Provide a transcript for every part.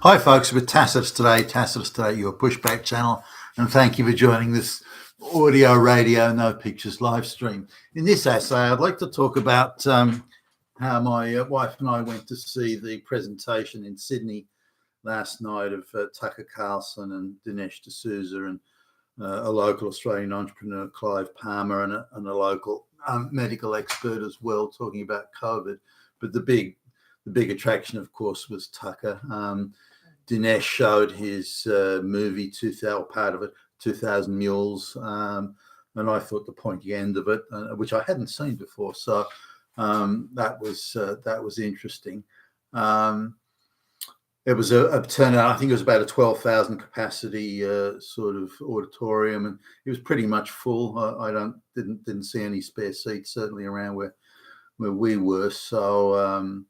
Hi folks, with Tacitus Today, your pushback channel, and thank you for joining this audio, radio, no pictures live stream. In this essay, I'd like to talk about how my wife and I went to see the presentation in Sydney last night of Tucker Carlson and Dinesh D'Souza and a local Australian entrepreneur, Clive Palmer, and a local medical expert as well, talking about COVID. But the big attraction, of course, was Tucker. Dinesh showed his movie, 2000, part of it, 2000 Mules, and I thought the pointy end of it, which I hadn't seen before, so that was interesting. It was a turnout. I think it was about a 12,000 capacity sort of auditorium, and it was pretty much full. I didn't see any spare seats, certainly around where we were. So.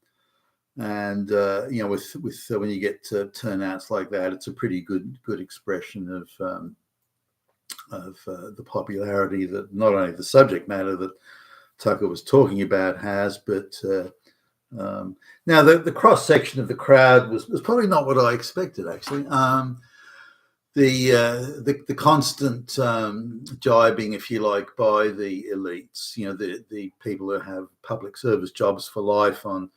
With when you get to turnouts like that, it's a pretty good expression of the popularity that not only the subject matter that Tucker was talking about has, but now the cross section of the crowd was probably not what I expected, actually. The constant jibing, if you like, by the elites, the people who have public service jobs for life on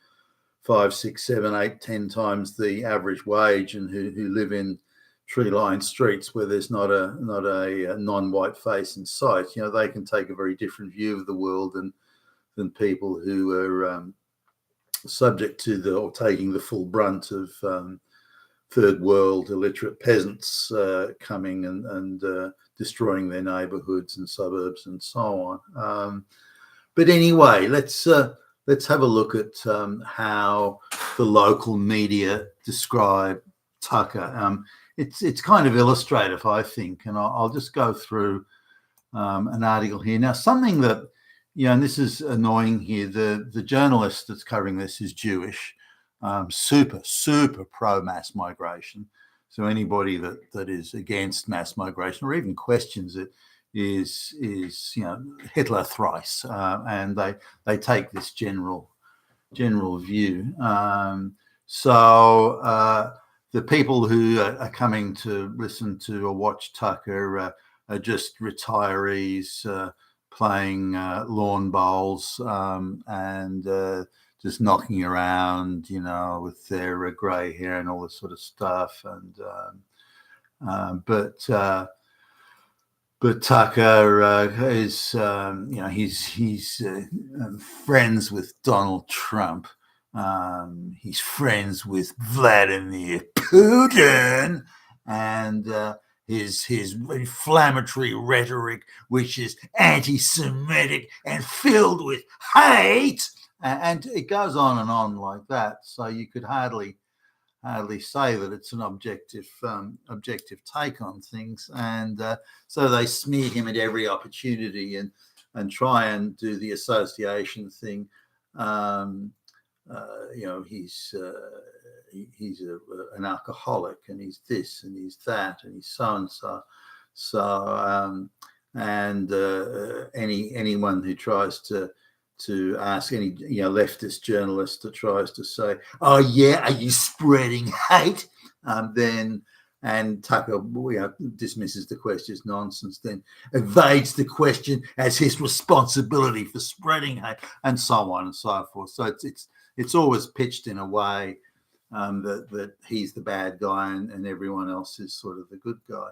5, 6, 7, 8, 10 times the average wage, and who live in tree-lined streets where there's not a non-white face in sight. They can take a very different view of the world than people who are subject to or taking the full brunt of third world illiterate peasants coming and destroying their neighbourhoods and suburbs and so on. But anyway, let's have a look at how the local media describe Tucker. It's kind of illustrative, I think, and I'll just go through an article here. Now, something that, and this is annoying here, the journalist that's covering this is Jewish, super pro mass migration. So anybody that is against mass migration or even questions it is Hitler thrice, and they take this general view. So the people who are coming to listen to or watch Tucker are just retirees playing lawn bowls and just knocking around, with their grey hair and all this sort of stuff. But Tucker is, he's friends with Donald Trump. He's friends with Vladimir Putin, and his inflammatory rhetoric, which is anti-Semitic and filled with hate, and it goes on like that. So you could hardly say that it's an objective take on things, and so they smear him at every opportunity and try and do the association thing. He's an alcoholic, and he's this, and he's that, and he's so and so. So anyone who tries to ask any leftist journalist that tries to say, "Oh yeah, are you spreading hate?" And Tucker dismisses the question as nonsense, then evades the question as his responsibility for spreading hate, and so on and so forth. So it's always pitched in a way that he's the bad guy and everyone else is sort of the good guy.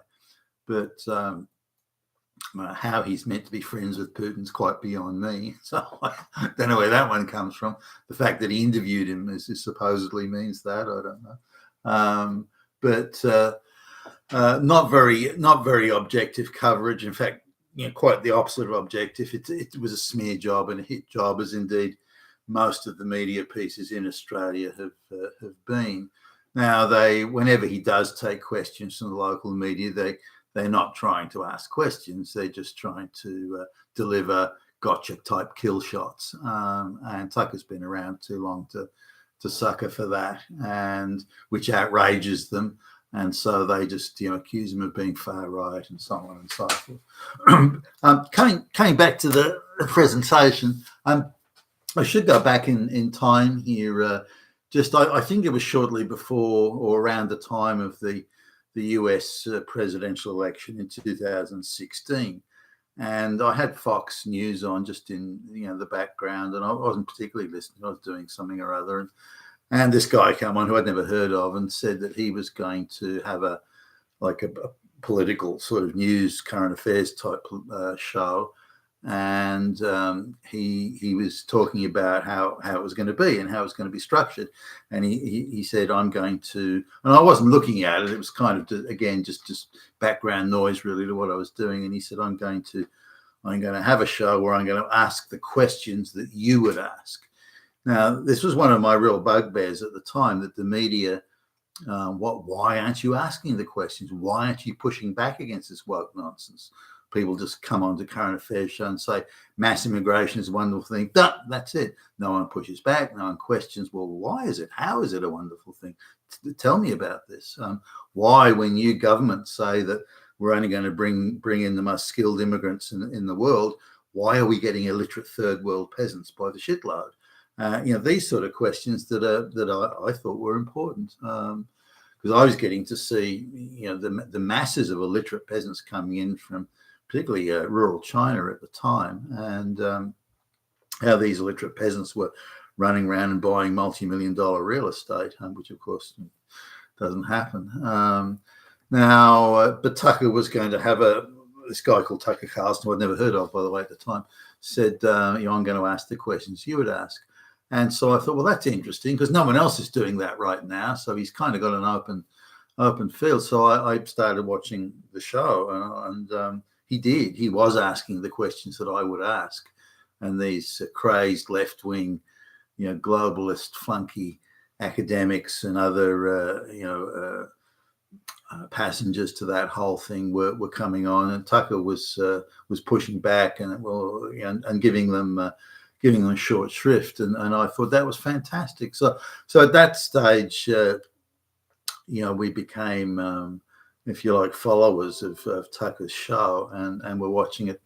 But how he's meant to be friends with Putin's quite beyond me. So I don't know where that one comes from. The fact that he interviewed him is supposedly means that, I don't know. But not very objective coverage. In fact, quite the opposite of objective. It was a smear job and a hit job, as indeed most of the media pieces in Australia have been. Now, whenever he does take questions from the local media, they're not trying to ask questions. They're just trying to deliver gotcha type kill shots. And Tucker's been around too long to sucker for that, and which outrages them. And so they just accuse him of being far right and so on and so forth. Coming back to the presentation, I should go back in time here I think it was shortly before or around the time of the US presidential election in 2016. And I had Fox News on just in the background, and I wasn't particularly listening. I was doing something or other, and this guy came on who I'd never heard of and said that he was going to have a political sort of news, current affairs type show, and he was talking about how it was going to be and how it was going to be structured, and he said, I'm going to, and I wasn't looking at it, it was kind of again just background noise really to what I was doing, and he said, I'm going to have a show where I'm going to ask the questions that you would ask. Now, this was one of my real bugbears at the time, that the media, why aren't you asking the questions? Why aren't you pushing back against this woke nonsense? People just come on to current affairs show and say mass immigration is a wonderful thing. That's it. No one pushes back. No one questions, well, why is it? How is it a wonderful thing? Tell me about this. Why, when you governments say that we're only going to bring in the most skilled immigrants in the world, why are we getting illiterate third world peasants by the shitload? These sort of questions that I thought were important, because I was getting to see the masses of illiterate peasants coming in from particularly rural China at the time, and how these illiterate peasants were running around and buying multi-million-dollar real estate, which of course doesn't happen. But Tucker was going to have this guy called Tucker Carlson, who I'd never heard of, by the way, at the time, said, I'm going to ask the questions you would ask. And so I thought, well, that's interesting, because no one else is doing that right now. So he's kind of got an open field. So I started watching the show, and he was asking the questions that I would ask. And these crazed left-wing, globalist, flunky academics and other, passengers to that whole thing were coming on, and Tucker was pushing back and giving them short shrift, and I thought that was fantastic. So at that stage, we became, if you like, followers of Tucker's show, and we're watching it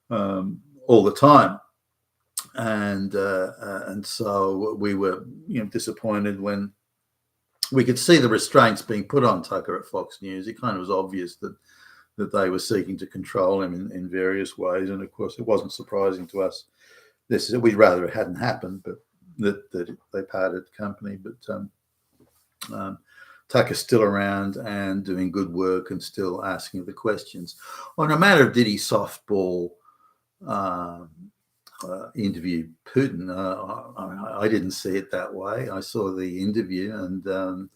all the time, and so we were disappointed when we could see the restraints being put on Tucker at Fox News. It kind of was obvious that they were seeking to control him in various ways, and of course it wasn't surprising to us. We'd rather it hadn't happened, but that they parted company. But Tucker's still around and doing good work and still asking the questions. On a matter of did he softball interview Putin, I didn't see it that way. I saw the interview, and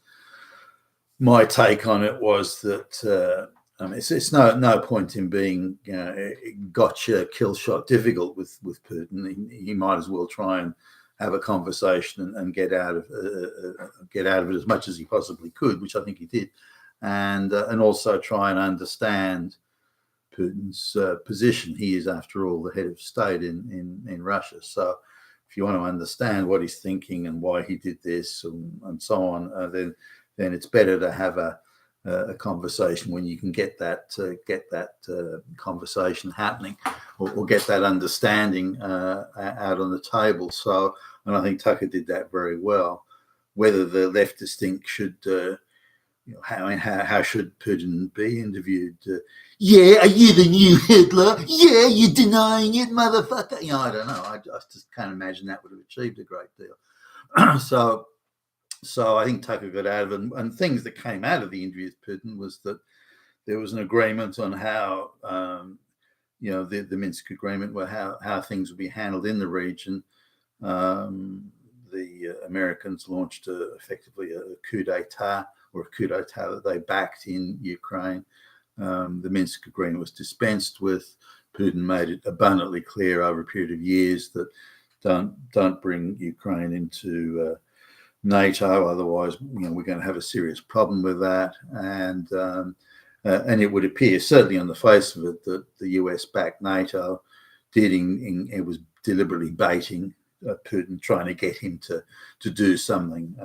my take on it was that it's no point in being gotcha, kill shot difficult with Putin. He might as well try and have a conversation and get out of it as much as he possibly could, which I think he did, and also try and understand Putin's position. He is, after all, the head of state in Russia. So if you want to understand what he's thinking and why he did this and so on, then it's better to have a conversation when you can get that conversation happening, or get that understanding out on the table. So, and I think Tucker did that very well. Whether the leftists think should, how should Putin be interviewed? Are you the new Hitler? Yeah, you're denying it, motherfucker. I don't know. I just can't imagine that would have achieved a great deal. So I think Tucker got out of it, and things that came out of the interview with Putin was that there was an agreement on how, the Minsk agreement, were how things would be handled in the region. The Americans launched effectively a coup d'etat, or a coup d'etat that they backed in Ukraine. The Minsk agreement was dispensed with. Putin made it abundantly clear over a period of years that don't bring Ukraine into NATO, otherwise, we're going to have a serious problem with that. And it would appear, certainly on the face of it, that the US-backed NATO it was deliberately baiting Putin, trying to get him to do something,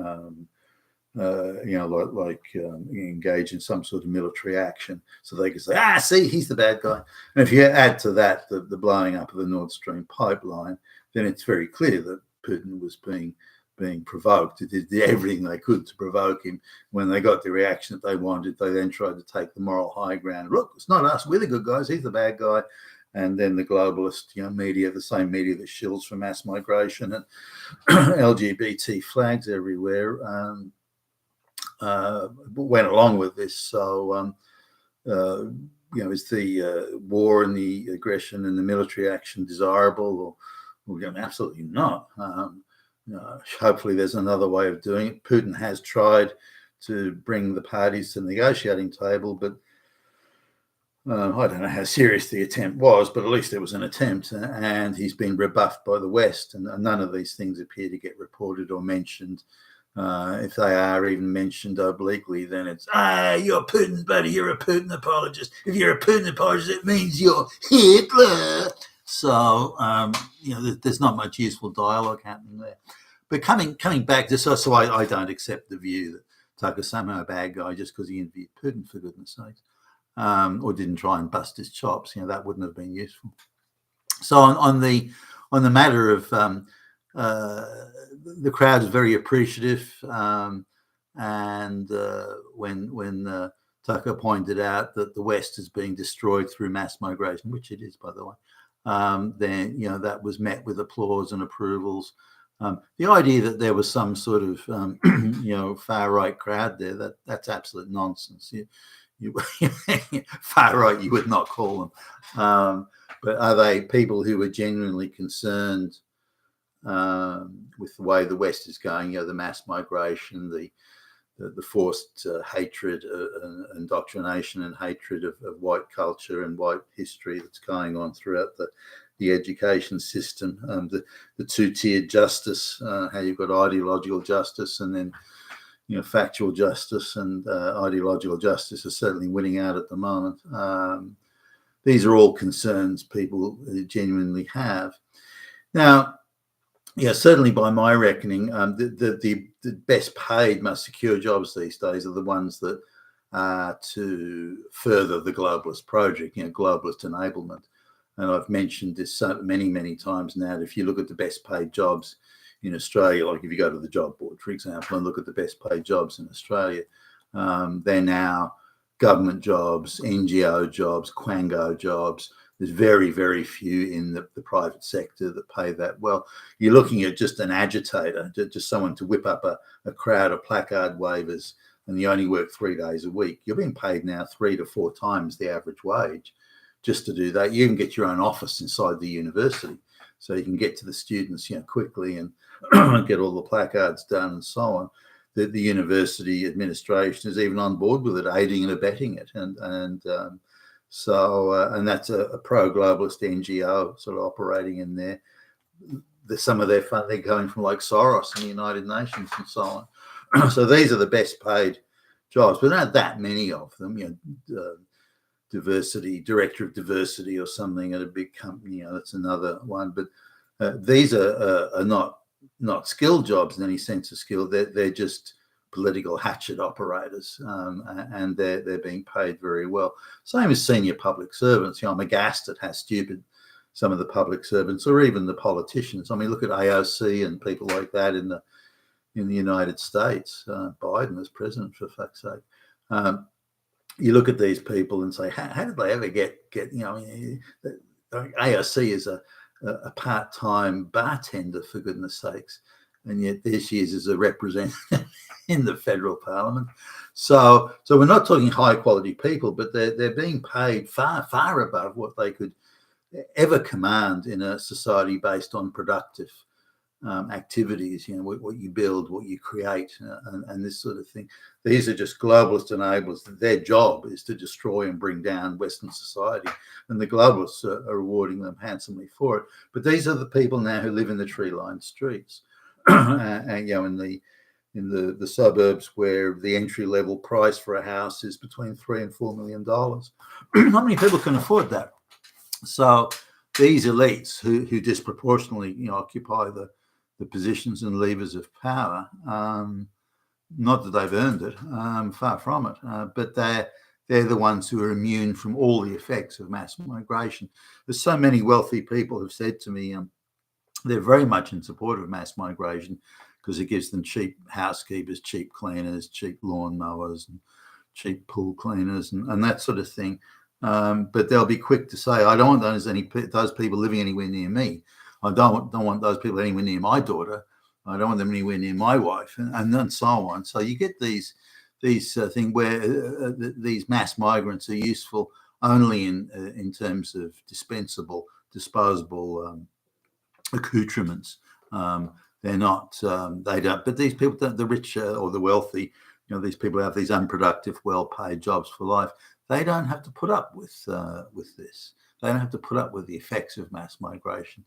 engage in some sort of military action, so they could say, see, he's the bad guy. And if you add to that the blowing up of the Nord Stream pipeline, then it's very clear that Putin was being being provoked. They did everything they could to provoke him. When they got the reaction that they wanted, they then tried to take the moral high ground. Look, it's not us. We're the good guys. He's the bad guy. And then the globalist, media, the same media that shills for mass migration and LGBT flags everywhere, went along with this. So, is the war and the aggression and the military action desirable? Or absolutely not. Hopefully there's another way of doing it. Putin has tried to bring the parties to the negotiating table, but I don't know how serious the attempt was, but at least there was an attempt, and he's been rebuffed by the West, and none of these things appear to get reported or mentioned. If they are even mentioned obliquely, then it's, you're Putin, buddy, you're a Putin apologist. If you're a Putin apologist, it means you're Hitler. So, there's not much useful dialogue happening there. But coming back to, so I don't accept the view that Tucker's somehow a bad guy just because he interviewed Putin, for goodness sakes, or didn't try and bust his chops. That wouldn't have been useful. So on the matter of the crowd is very appreciative, and when Tucker pointed out that the West is being destroyed through mass migration, which it is, by the way, then that was met with applause and approvals. The idea that there was some sort of far right crowd there, that's absolute nonsense. You far right, you would not call them. But are they people who are genuinely concerned with the way the West is going? The mass migration, the forced hatred, indoctrination and hatred of white culture and white history that's going on throughout the education system, the two-tiered justice, how you've got ideological justice and then factual justice, and ideological justice is certainly winning out at the moment. These are all concerns people genuinely have. Now, certainly by my reckoning, the best paid, most secure jobs these days are the ones that are to further the globalist project, globalist enablement. And I've mentioned this many, many times now, that if you look at the best paid jobs in Australia, like if you go to the job board, for example, and look at the best paid jobs in Australia, they're now government jobs, NGO jobs, Quango jobs. There's very, very few in the private sector that pay that well. You're looking at just an agitator, just someone to whip up a crowd of placard wavers, and you only work 3 days a week. You're being paid now 3 to 4 times the average wage just to do that. You can get your own office inside the university, so you can get to the students quickly and get all the placards done and so on. The university administration is even on board with it, aiding and abetting it, and that's a pro-globalist NGO sort of operating in there. Some of their funding going from like Soros and the United Nations and so on. So these are the best paid jobs, but not that many of them. Diversity, director of diversity or something at a big company, that's another one. But these are not skilled jobs in any sense of skill. They're just political hatchet operators, and they're being paid very well. Same as senior public servants. I'm aghast at how stupid some of the public servants or even the politicians. I mean, look at AOC and people like that in the United States. Biden as president, for fuck's sake. You look at these people and say, how did they ever get? AOC is a part-time bartender, for goodness sakes, and yet there she is as a representative in the federal parliament. So we're not talking high-quality people, but they're being paid far, far above what they could ever command in a society based on productive activities, what you build, what you create, and this sort of thing. These are just globalist enablers. Their job is to destroy and bring down Western society, and the globalists are rewarding them handsomely for it. But these are the people now who live in the tree-lined streets, and in the suburbs where the entry-level price for a house is between $3 and $4 million. Not many people can afford that. So these elites who disproportionately occupy the positions and levers of power, not that they've earned it, far from it, but they're the ones who are immune from all the effects of mass migration. There's so many wealthy people who've said to me they're very much in support of mass migration because it gives them cheap housekeepers, cheap cleaners, cheap lawn mowers, and cheap pool cleaners, and that sort of thing. But they'll be quick to say, I don't want those people living anywhere near me. I don't want those people anywhere near my daughter. I don't want them anywhere near my wife, and so on. So you get these things where these mass migrants are useful only in terms of disposable accoutrements. They're not. They don't. But these people, the rich or the wealthy, these people have these unproductive, well-paid jobs for life. They don't have to put up with this. They don't have to put up with the effects of mass migration,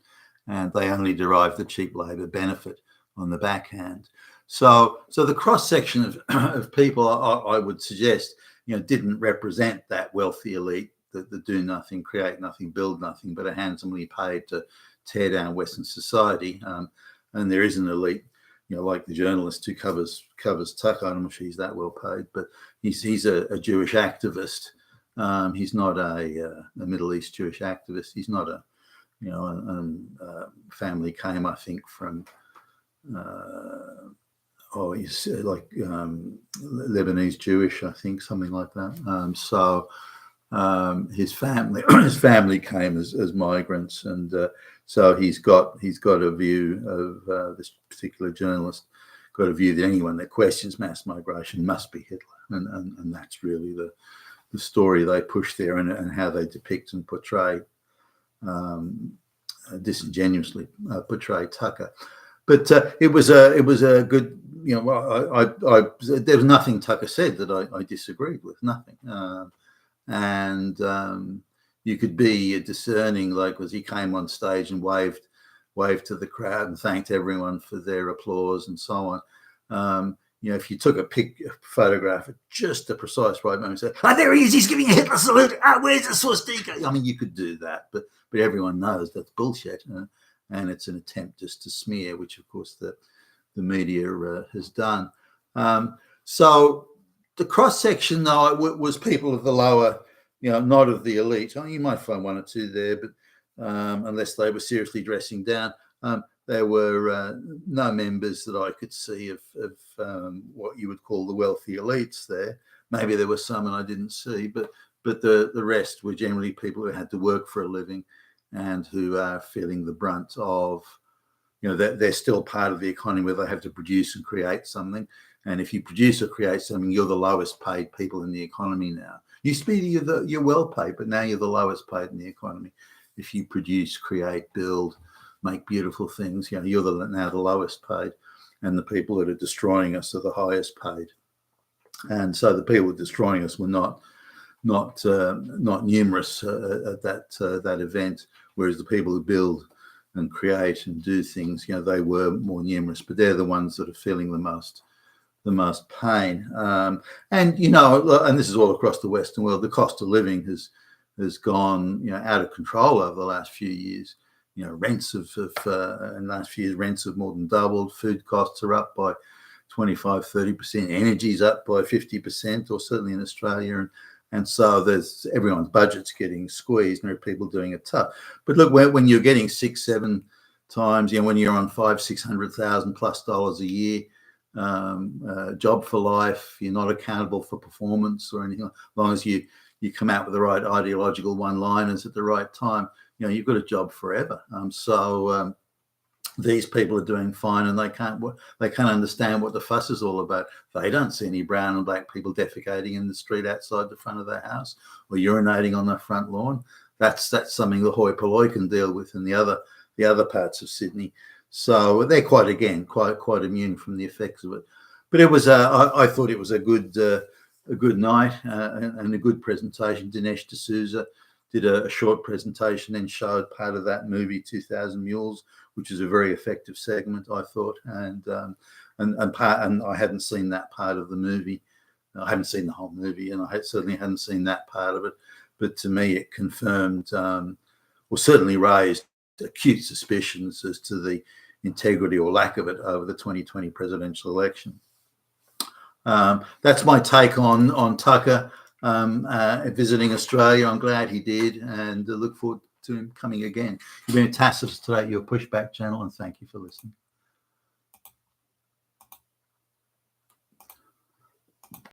and they only derive the cheap labour benefit on the backhand. So the cross section of people, I would suggest, didn't represent that wealthy elite that do nothing, create nothing, build nothing, but are handsomely paid to tear down Western society. And there is an elite, like the journalist who covers Tucker. I'm not sure he's that well paid, but he's a Jewish activist. He's not a Middle East Jewish activist. He's not a family came, I think, from he's like Lebanese Jewish, I think, something like that. So his family came as migrants, and so he's got a view of this particular journalist, got a view that anyone that questions mass migration must be Hitler, and that's really the story they push there, and how they depict and portray disingenuously portray Tucker. But it was a good, there was nothing Tucker said that I disagreed with, nothing. And you could be discerning, like, as he came on stage and waved to the crowd and thanked everyone for their applause and so on. If you took a photograph at just the precise right moment, and say, there he is, he's giving a Hitler salute. Where's the swastika? I mean, you could do that, but everyone knows that's bullshit, and it's an attempt just to smear, which of course the media has done. So the cross section, though, was people of the lower, not of the elite. You might find one or two there, but unless they were seriously dressing down. There were no members that I could see of what you would call the wealthy elites there. Maybe there were some and I didn't see, but the rest were generally people who had to work for a living and who are feeling the brunt of, they're still part of the economy where they have to produce and create something. And if you produce or create something, you're the lowest paid people in the economy now. Used to be you're well paid, but now you're the lowest paid in the economy. If you produce, create, build, make beautiful things, you're now the lowest paid, and the people that are destroying us are the highest paid. And so the people destroying us were not numerous at that event, whereas the people who build and create and do things, they were more numerous. But they're the ones that are feeling the most pain. And this is all across the Western world. The cost of living has gone out of control over the last few years. Rents in the last few years, rents have more than doubled. Food costs are up by 25-30%. Energy's up by 50%, or certainly in Australia. And so everyone's budget's getting squeezed, and there are people doing it tough. But look, when you're getting 6-7 times, when you're on $500,000-$600,000+ a year, job for life, you're not accountable for performance or anything. As long as you come out with the right ideological one-liners at the right time, you've got a job forever. So these people are doing fine, and they can't understand what the fuss is all about. They don't see any brown and black people defecating in the street outside the front of their house or urinating on their front lawn. That's something the hoi polloi can deal with in the other parts of Sydney. So they're quite immune from the effects of it. But it was I thought it was a good night and a good presentation. Dinesh D'Souza did a short presentation and showed part of that movie 2000 Mules, which is a very effective segment, I thought, and I hadn't seen that part of the movie. I haven't seen the whole movie, and I certainly hadn't seen that part of it. But to me, it confirmed, or certainly raised acute suspicions as to the integrity or lack of it over the 2020 presidential election. That's my take on Tucker visiting Australia. I'm glad he did, and look forward to him coming again. You've been fantastic today, your Pushback channel, and thank you for listening.